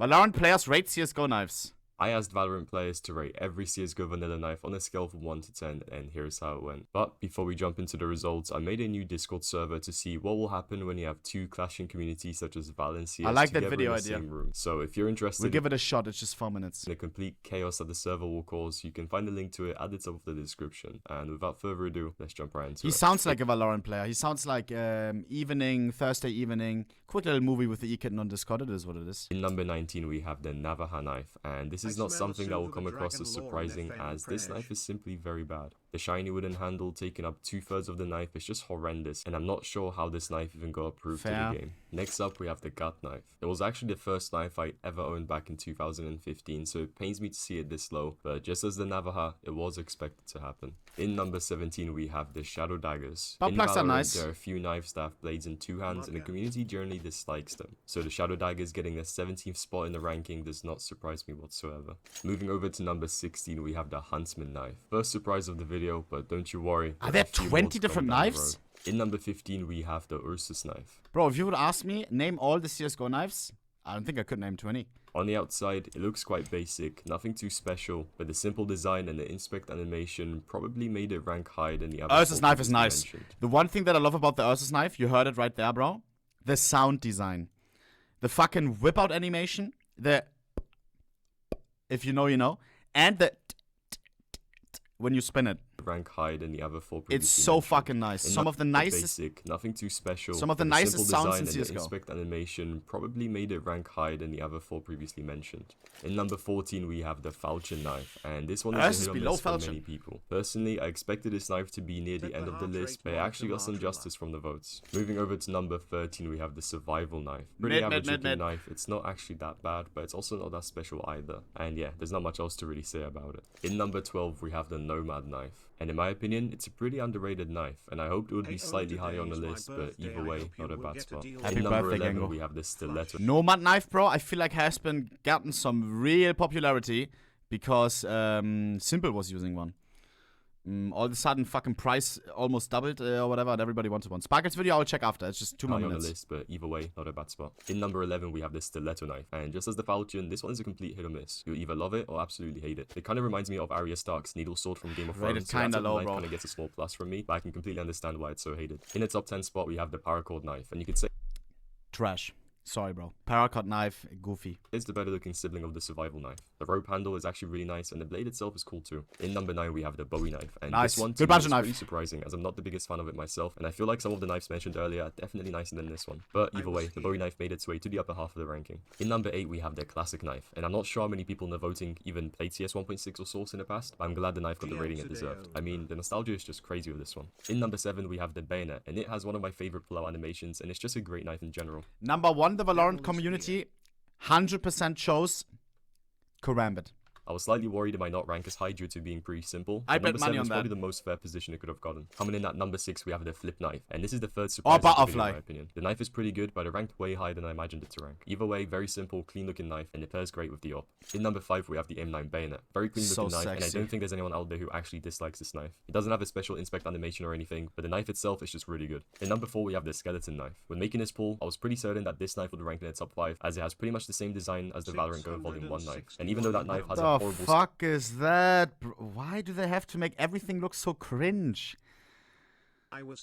VALORANT Players Rate CSGO knives. I asked Valorant players to rate every CSGO vanilla knife on a scale from 1 to 10, and here's how it went. But before we jump into the results, I made a new Discord server to see what will happen when you have two clashing communities such as Val and CS I like that together video in the idea. same room. So if you're interested We'll give it a shot, it's just 4 minutes. in the complete chaos that the server will cause, you can find the link to it at the top of the description. And without further ado, let's jump right into it. He sounds like a Valorant player. He sounds like Thursday evening. Quick little movie with the E-Kitten on Discord. It is what it is. In number 19, we have the Navaja knife, and this is not something that will come across as surprising, as this knife is simply very bad. The shiny wooden handle taking up 2/3 of the knife is just horrendous, and I'm not sure how this knife even got approved to the game. Next up, we have the Gut knife. It was actually the first knife I ever owned back in 2015, so it pains me to see it this low, but just as the Navaja, it was expected to happen. In number 17, we have the Shadow Daggers. Butt In plugs are Valorant, nice. there are a few knives that have blades in 2 hands, and the community generally dislikes them. So the Shadow Daggers getting the 17th spot in the ranking does not surprise me whatsoever. Moving over to number 16, we have the Huntsman knife. First surprise of the video, but don't you worry. Are there a few more 20 to come different down the knives? road. In number 15, we have the Ursus knife. Bro, if you would ask me, name all the CSGO knives, I don't think I could name 20. On the outside, it looks quite basic, nothing too special, but the simple design and the inspect animation probably made it rank higher than the other. Ursus knife is nice. mentioned. The one thing that I love about the Ursus knife, you heard it right there, bro. The sound design. The fucking whip out animation. The... If you know, you know. And the... when you spin it. Rank higher than the other 4 It's previously so mentioned. fucking nice. And Some of the nicest... basic, nothing too special. Some of the but nicest simple sounds in design and the CS:GO. inspect animation probably made it rank higher than the other 4 previously mentioned. In number 14, we have the Falchion knife, and this one is a hit or below miss for Falchion. many people. Personally, I expected this knife to be near the end of the list, but it actually got some justice from the votes. Moving over to number 13, we have the Survival knife. Pretty average looking knife. It's not actually that bad, but it's also not that special either. And yeah, there's not much else to really say about it. In number 12, we have the Nomad knife. And in my opinion, it's a pretty underrated knife, and I hoped it would be slightly higher on the list, but either way, not a bad spot. Happy In number birthday, 11, Gango. we have the Stiletto. Nomad knife, bro, I feel like has been gotten some real popularity because Simple was using one. All of a sudden, fucking price almost doubled or whatever, and everybody wanted one. Sparkle's video, I'll check after. It's just 2 more High on the minutes. list, but either way, not a bad spot. In number 11, we have the Stiletto knife, and just as the Falchion, this one is a complete hit or miss. You'll either love it or absolutely hate it. It kind of reminds me of Arya Stark's needle sword from Game of Rated Thrones. So kinda that's why low, the bro. knife kind of gets a small plus from me, but I can completely understand why it's so hated. In the top 10 spot, we have the Paracord knife, and you could say Trash. Sorry, bro. Paracord knife, goofy. it's the better looking sibling of the Survival knife. The rope handle is actually really nice, and the blade itself is cool too. In number 9, we have the Bowie knife, and Nice. this one Good to me budget is knife. pretty surprising, as I'm not the biggest fan of it myself, and I feel like some of the knives mentioned earlier are definitely nicer than this one. But either way, the Bowie knife made its way to the upper half of the ranking. In number 8, we have the Classic knife, and I'm not sure how many people in the voting even played CS 1.6 or Source in the past, but I'm glad the knife got the rating it deserved. I mean, the nostalgia is just crazy with this one. In number 7, we have the Bayonet, and it has one of my favorite pull-out animations, and it's just a great knife in general. Number 1, the Valorant community 100% chose Karambit. I was slightly worried it might not rank as high due to being pretty simple. I but bet number money 7 on is that. probably the most fair position it could have gotten. Coming in at number 6, we have the Flip knife, and this is the third surprise of the video, Butterfly. in my opinion. The knife is pretty good, but it ranked way higher than I imagined it to rank. Either way, very simple, clean looking knife, and it pairs great with the op. In number 5, we have the M9 Bayonet. Very clean So looking knife, and I sexy. don't think there's anyone out there who actually dislikes this knife. It doesn't have a special inspect animation or anything, but the knife itself is just really good. In number 4, we have the Skeleton knife. When making this pull, I was pretty certain that this knife would rank in the top 5, as it has pretty much the same design as the Valorant Go Volume 1 knife. And even though that knife has a The horrible fuck is that? Why do they have to make everything look so cringe?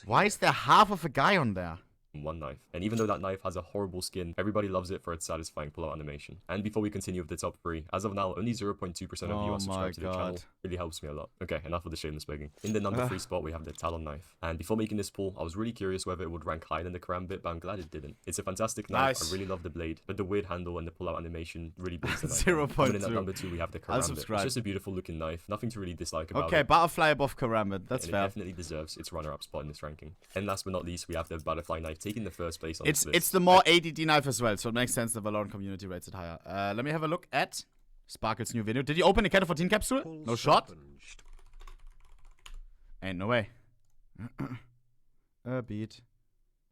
Why is there half of a guy on there? one knife. And even though that knife has a horrible skin, everybody loves it for its satisfying pull-out animation. And before we continue with the top 3, as of now, only 0.2% of you are subscribed to the channel. Really helps me a lot. Okay, enough of the shameless begging. In the number 3 spot, we have the Talon knife. And before making this pull, I was really curious whether it would rank higher than the Karambit, but I'm glad it didn't. It's a fantastic knife. Nice. I really love the blade, but the weird handle and the pull-out animation really brings the knife. 0.2. Coming in at number 2, we have the I'll Karambit. subscribe. It's just a beautiful looking knife. Nothing to really dislike about Okay, it. Butterfly above Karambit. That's And fair. it definitely deserves its runner-up spot in this ranking. And last but not least, we have the Butterfly knife taking the first place on this list. It's the more ADD knife as well, so it makes sense the Valorant community rates it higher. Let me have a look at Sparkle's new video. Did he open the Cat 14 capsule? No shot? Ain't no way. A beat.